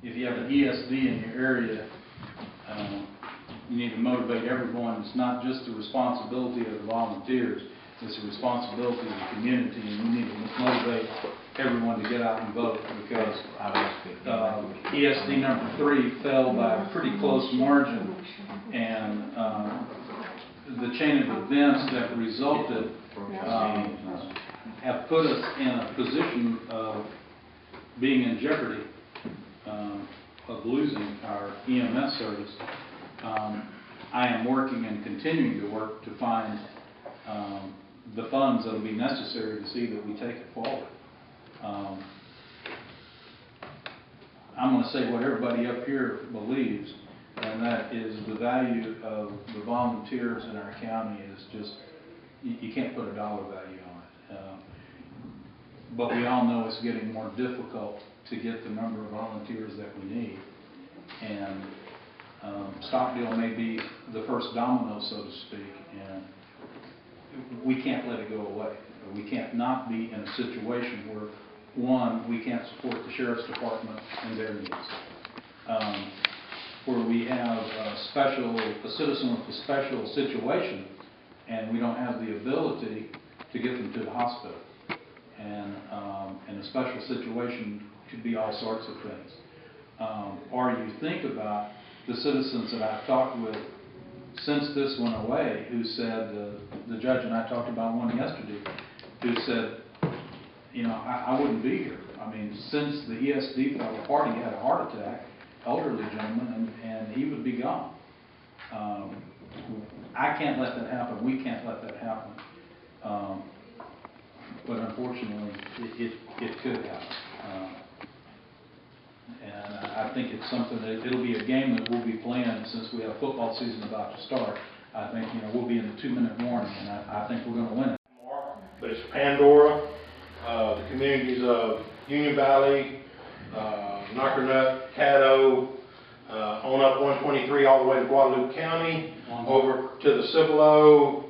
if you have an ESD in your area, you need to motivate everyone. It's not just the responsibility of the volunteers, it's the responsibility of the community, and you need to motivate everyone to get out and vote, because ESD number 3 fell by a pretty close margin, and the chain of events that resulted have put us in a position of being in jeopardy of losing our EMS service. I am working and continuing to work to find the funds that will be necessary to see that we take it forward. I'm going to say what everybody up here believes, and that is the value of the volunteers in our county is just, you can't put a dollar value on it. But we all know it's getting more difficult to get the number of volunteers that we need. And Stockdale may be the first domino, so to speak, and we can't let it go away. We can't not be in a situation where, one, we can't support the Sheriff's Department and their needs. Where we have a citizen with a special situation, and we don't have the ability to get them to the hospital. And a special situation could be all sorts of things. Or you think about the citizens that I've talked with since this went away, who said, the judge and I talked about one yesterday, who said, you know, I wouldn't be here. I mean, since the ESD fell apart, he had a heart attack, elderly gentleman, and he would be gone. I can't let that happen. We can't let that happen. But unfortunately, it could happen. And I think it's something that it'll be a game that we'll be playing since we have football season about to start. I think, you know, we'll be in the 2-minute warning, and I think we're going to win it. But it's Pandora, the communities of Union Valley, Knockernut, Caddo, on up 123 all the way to Guadalupe County, over to the Cibolo.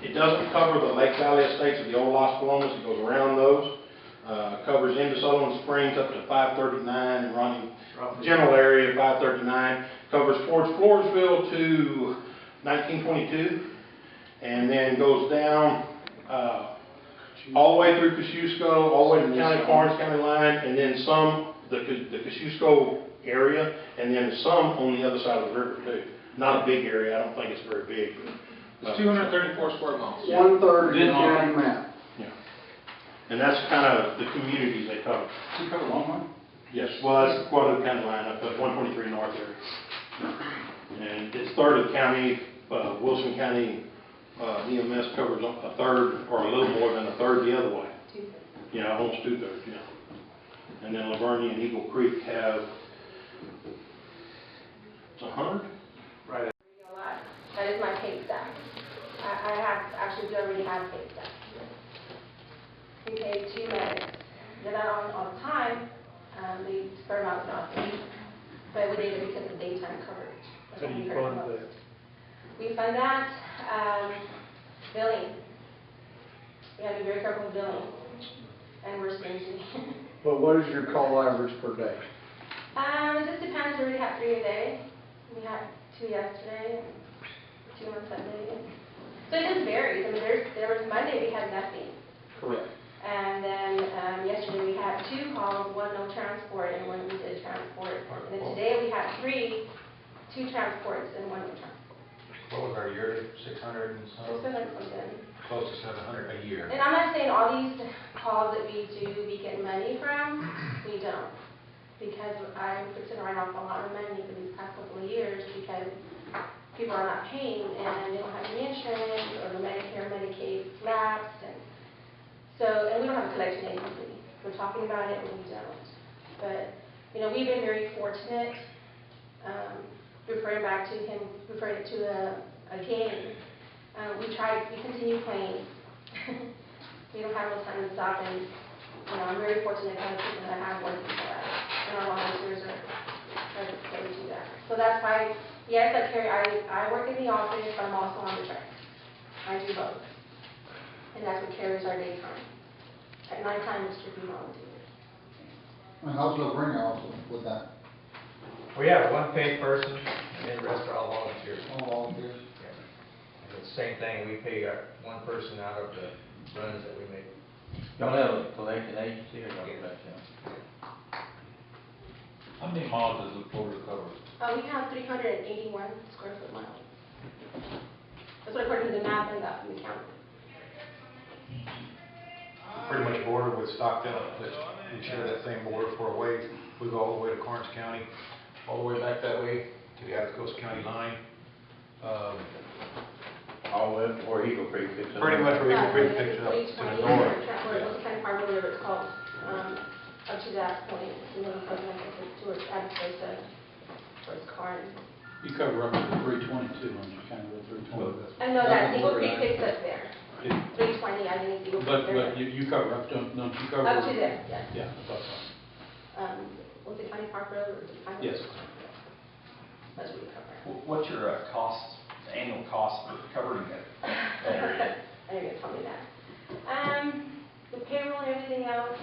It doesn't cover the Lake Valley estates of the old Las Palomas. It goes around those. Covers into Sullivan Springs up to 539 and running general area 539. Covers towards Floresville to 1922, and then goes down all the way through Kosciusko, all the way to the Karnes County line, and then some the Kosciusko area, and then some on the other side of the river too. Not a big area. I don't think it's very big. It's 234 square miles. 1/3 in county map. Yeah. And that's kind of the communities they cover. Do you cover Longmont? Yes, well, that's Guadalupe County line up at 123 North area. And it's 1/3 of the county. Wilson County EMS covers a 1/3 or a little more than a 1/3 the other way. 2/3. Yeah, almost 2/3, yeah. And then Lavernia and Eagle Creek have, it's 100? Right. That is my pay staff. I have, actually, we already have pay staff. We pay 2 medics. They're not on all the time. They spread them out throughout the week. But we did it because of daytime coverage. How do you fund that? We fund that billing. We have to be very careful with billing. And we're stingy. But what is your call average per day? It just depends. We already have 3 a day. We had 2 yesterday, and 2 on Sunday. So it just varies. I mean, there was Monday we had nothing. Correct. And then yesterday we had 2 calls, 1 no transport and 1 we did transport. And then today we had 3, 2 transports and 1 no transport. What was our yearly? 600 and It's something? been like something. Close to 700 a year. And I'm not saying all these calls that we do, we get money from. We don't. Because I'm fixing to write off a lot of money for these past couple of years because people are not paying and they don't have any insurance or the Medicare, Medicaid lapsed. And we don't have a collection agency. We're talking about it and we don't. But, you know, we've been very fortunate, referring it to a game. We continue playing. We don't have no time to stop, and, you know, I'm very fortunate to have the people that I have working for us. And our volunteers are to do that. So that's why, yes, I work in the office, but I'm also on the track. I do both. And that's what carries our daytime. At nighttime, it's strictly volunteers. And how's the ring also with that? We have one paid person, and then the rest are all volunteers. All volunteers? And it's the same thing, we pay our one person out of the runs that we make. Y'all have a collection agency or y'all collection? How many miles does the Florida cover? We have 381 square foot miles. That's what according to the map I got from the county. Pretty much border with Stockdale, which we share that same border for a way. We go all the way to Karnes County, all the way back that way to the Atticus County line. All the way up to where Eagle Creek picks up? Pretty much where Eagle Creek picks up to the north. What's kind of hard, whatever it's called, up to that point, and then from like towards Atticus, towards Karnes. You cover up to 322 on your county road 320. I know that Eagle Creek picks up there. 320, I think it's Eagle Creek. But you cover up to, don't you cover? Up to there, yes. Yeah, I thought so. Was it County Park Road or the County? Yes. That's what we cover. What's your annual cost for covering that area? I know you told me that. The payroll and everything else,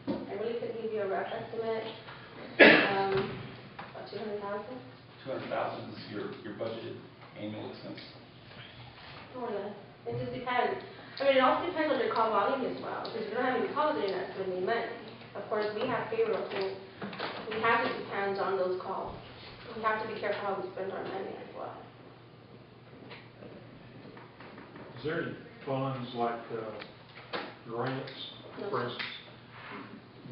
I really couldn't give you a rough estimate. About 200,000. 200,000 is your budgeted annual expense? More or less. It just depends. I mean, it also depends on your call volume as well, because if you don't have any calls, then you're not spending money. Of course, we have payroll, so we have to depend on those calls. We have to be careful how we spend our money as well. Is there any funds like grants, for instance?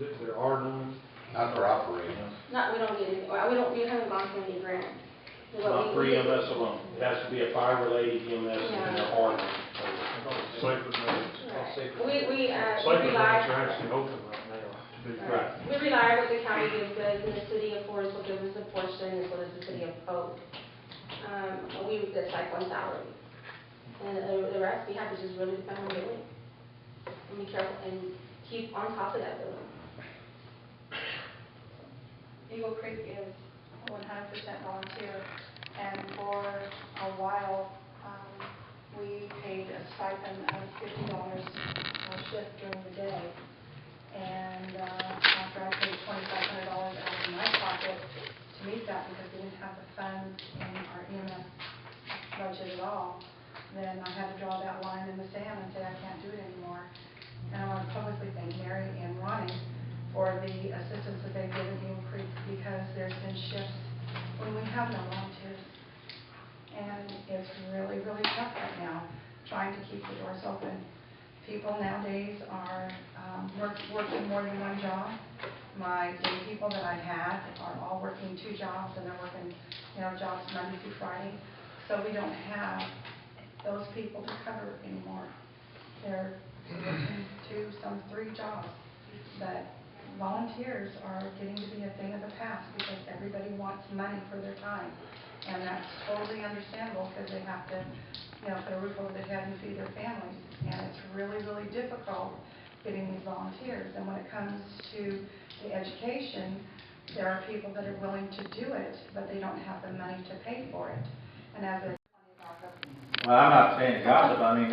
There are none? Not for operating. Not, we don't need any, we haven't gone through any grants. Not for EMS alone. It has to be a fire-related EMS and Yeah. they're hard. Safer than, We safer than rely, are actually open right now, to be fair. Right. we rely on what the county gives us, and the city of Forest will give us a portion, as well as the city of Polk. It's like one salary. And the rest we have to just really depend on billing. And be careful and keep on top of that billing. Eagle Creek is 100% volunteer, and for a while, we paid a stipend of $50 a shift during the day. And after I paid $2,500 out of my pocket to meet that, because we didn't have the funds in our EMS budget at all, then I had to draw that line in the sand and say I can't do it anymore. And I want to publicly thank Mary and Ronnie for the assistance that they've given Eagle Creek, because there's been shifts when we have no volunteers. And it's really, really tough right now, trying to keep the doors open. People nowadays are working more than one job. My day people that I had are all working 2 jobs, and they're working, jobs Monday through Friday. So we don't have those people to cover anymore. They're working 2, some 3 jobs. But volunteers are getting to be a thing of the past, because everybody wants money for their time. And that's totally understandable, because they have to, put a roof over their head and feed their families. And it's really, really difficult getting these volunteers. And when it comes to the education, there are people that are willing to do it, but they don't have the money to pay for it. And as a Well, I'm not saying gossip, I mean,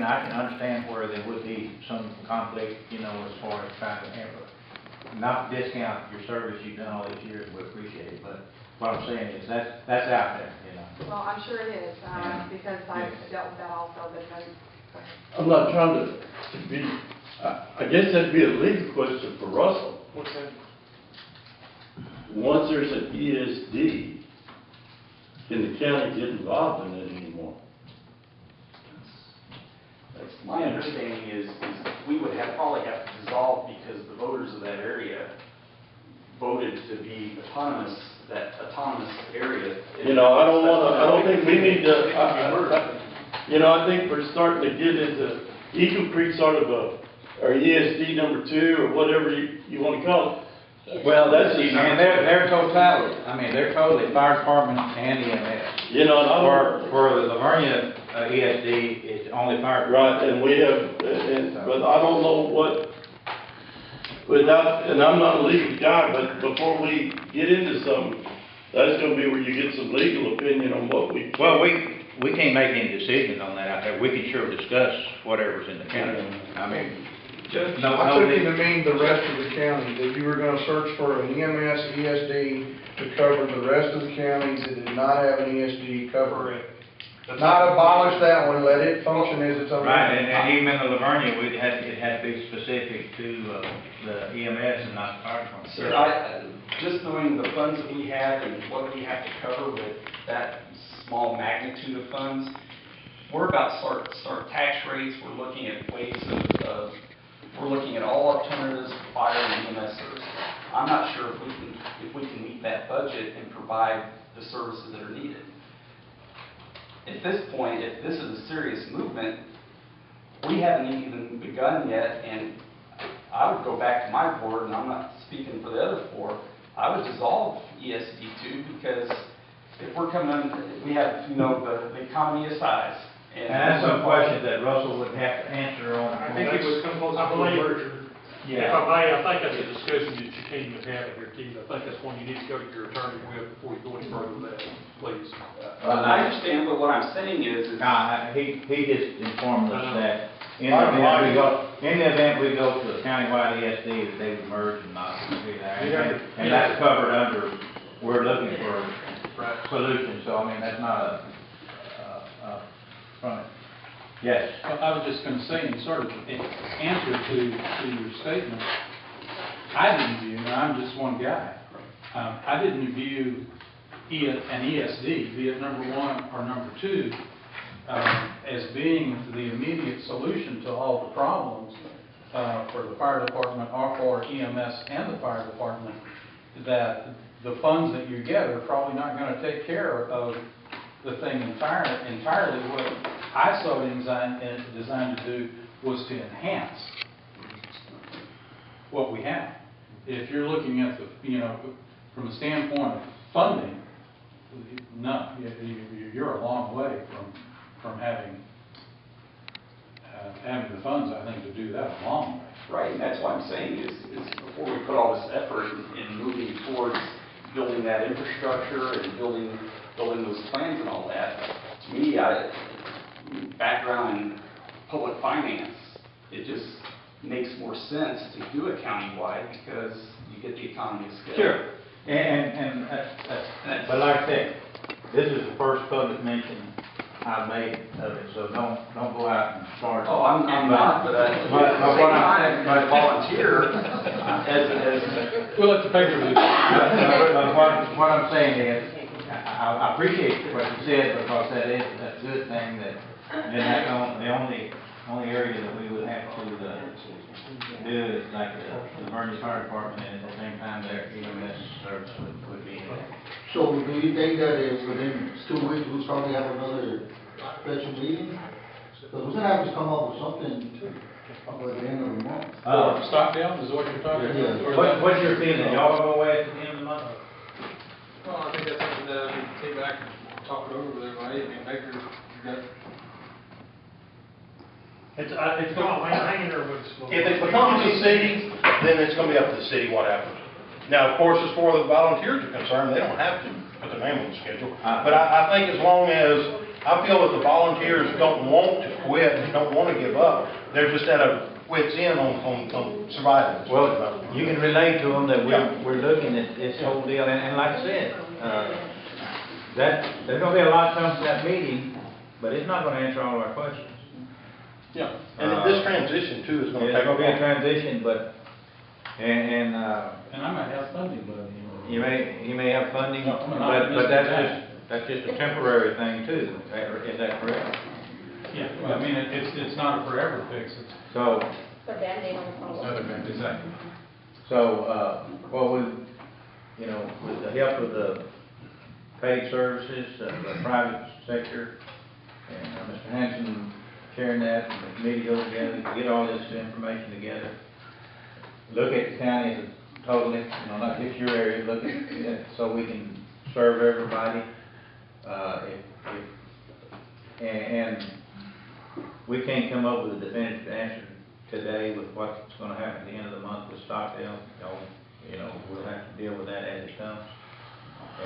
I can understand where there would be some conflict, as far as trying to handle it. Not to discount your service you've done all these years, we appreciate it, but what I'm saying is that's out there, Well, I'm sure it is, because I've dealt with that also, but then, I'm not trying to be, I guess that'd be a legal question for Russell. What's that? Once there's an ESD, can the county get involved in it anymore? My understanding is we would probably have to dissolve, because the voters of that area voted to be autonomous, that autonomous area. I don't think we need to, I think we're starting to get into Eagle Creek sort of or ESD number 2, or whatever you want to call it. Well, and they're totality, they're totally fire department and EMS. And I don't. For the Livonia ESD, it's only fire department. Right, and we have, but I don't know what, and I'm not a legal guy, but before we get into something, that's gonna be where you get some legal opinion on what we. Well, we can't make any decisions on that out there. We can sure discuss whatever's in the county. No, I no took need- you to mean the rest of the county, that you were gonna search for an EMS ESD to cover the rest of the counties that did not have an ESD cover. Not abolish that one, let it function as its own. Right, and even in the Livonia, it had to be specific to the EMS and not the fire department. Sir, just knowing the funds that we have and what we have to cover with that small magnitude of funds, we're about to start tax rates, we're looking at ways we're looking at all alternatives for fire and EMS services. I'm not sure if we can meet that budget and provide the services that are needed. At this point, if this is a serious movement, we haven't even begun yet, and I would go back to my board, and I'm not speaking for the other four, I would dissolve ESD2, because if we're coming in, we have, the economy of size. And that's some questions that Russell would have to answer on. I think it would come close to a merger. If I may, I think that's a discussion that you can't even have here, Keith. I think that's one you need to go to your attorney with before you go any further with that, please. I understand, but what I'm saying is. He just informed us that in the event we go to a countywide ESD, that they would merge and not be there. And that's covered under, we're looking for a solution, so I mean, that's not from it. Yes. Well, I was just gonna say, in sort of answer to your statement, I didn't view, and I'm just one guy, I didn't view an ESD, be it number one or number two, as being the immediate solution to all the problems for the fire department or for EMS and the fire department, that the funds that you get are probably not gonna take care of the thing entirely. What I saw it designed to do was to enhance what we have. If you're looking at from a standpoint of funding, no, you're a long way from having the funds, I think, to do that, a long way. Right, and that's what I'm saying is before we put all this effort in moving towards building that infrastructure and building those plans and all that, to me, background in public finance, it just makes more sense to do it countywide because you get the economy of scale. Sure. But like I said, this is the first public mention I've made of it, so don't go out and start. Oh, I'm not, but at the same time, I volunteer as. We'll let the paper do it. But what I'm saying is, I appreciate what you said, because that's a good thing that, the only area that we would have to do is like the emergency fire department, and at the same time their EMS service would be there. So do you think that within 2 weeks, we'll probably have another special meeting? Because we're gonna have to come up with something by the end of the month. Stockdale, is what you're talking about? Yeah. Or What's your feeling? Y'all go away at the end of the month? Well, I think that's something that I need to take back and talk it over with everybody. I mean, Baker, you got. It's going to hang in there with us. If it becomes a city, then it's gonna be up to the city what happens. Now, of course, as far as the volunteers are concerned, they don't have to put their name on the schedule. But I think as long as, I feel that the volunteers don't want to quit and don't want to give up, they're just at a wit's end on surviving. Well, you can relate to them that we're looking at this whole deal, and like I said, there's gonna be a lot comes to that meeting, but it's not gonna answer all of our questions. Yeah, and this transition too is gonna It's take. gonna be a transition, but, and And I might have funding, but you may have funding, No, I'm not but optimistic that's just a temporary thing too, is that correct? yeah, well, I mean, it's not a forever fix. It's So, The Band-Aid on the problem. another band, exactly. so, well, with the help of the paid services, the private sector, and Mr. Hanson chairing that, and the committee go together, get all this information together, look at the county as a totally, not just your area, look at it so we can serve everybody. And we can't come up with a definitive answer today with what's gonna happen at the end of the month with Stockdale. We'll have to deal with that as it comes.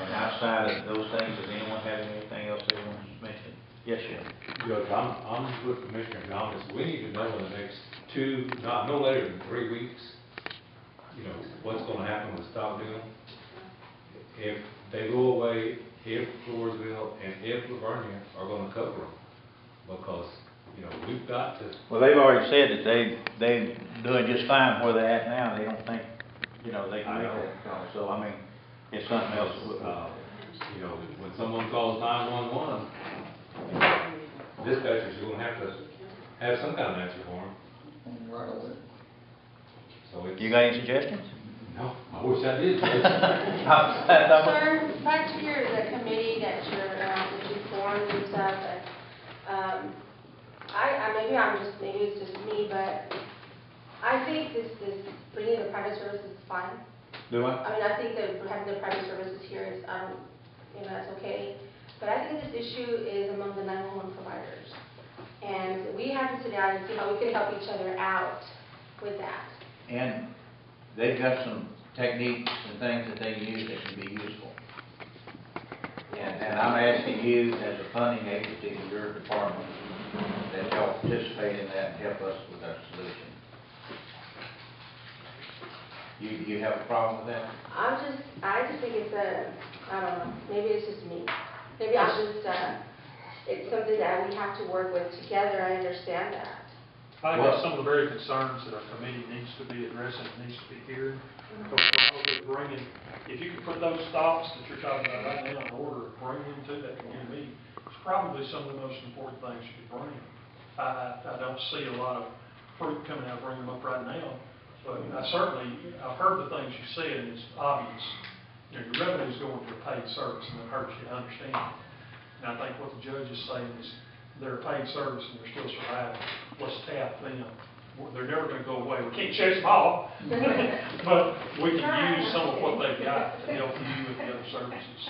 And outside of those things, does anyone have anything else they want to mention? Yes, sir. Judge, I'm with Commissioner Thomas, we need to know in the next no later than 3 weeks, what's gonna happen with Stockdale. If they go away, if Floresville and if Lavernia are gonna cover them, because, we've got to. Well, they've already said that they're doing just fine where they're at now. They don't think, they can make that call. So, I mean, it's something else. When someone calls 911, dispatchers are gonna have to have some kind of answer for them. Right away. So it's. You got any suggestions? No, I wish I did. Sir, back to the committee that you formed and stuff, maybe it's just me, but I think this bringing the private services is fine. Do I? I mean, I think that having the private services here is, that's okay. But I think this issue is among the 911 providers. And we have to sit down and see how we can help each other out with that. And they've got some techniques and things that they use that can be useful. And I'm asking you, as a funding agency in your department, that y'all participate in that and help us with our solution. You have a problem with that? I just think it's I don't know, maybe it's just me. Maybe it's something that we have to work with together, I understand that. I think that's some of the very concerns that our committee needs to be addressing, needs to be hearing. Probably if you can put those stops that you're talking about right now in order, bring them to that committee meeting, it's probably some of the most important things you could bring. I don't see a lot of fruit coming out of bringing them up right now, but I've heard the things you said, and it's obvious. Your revenue's going to a paid service, and it hurts you to understand. And I think what the judge is saying is they're a paid service and they're still surviving. Let's tap them. They're never going to go away. We can't chase them all, but we can use some of what they've got to help you with the other services.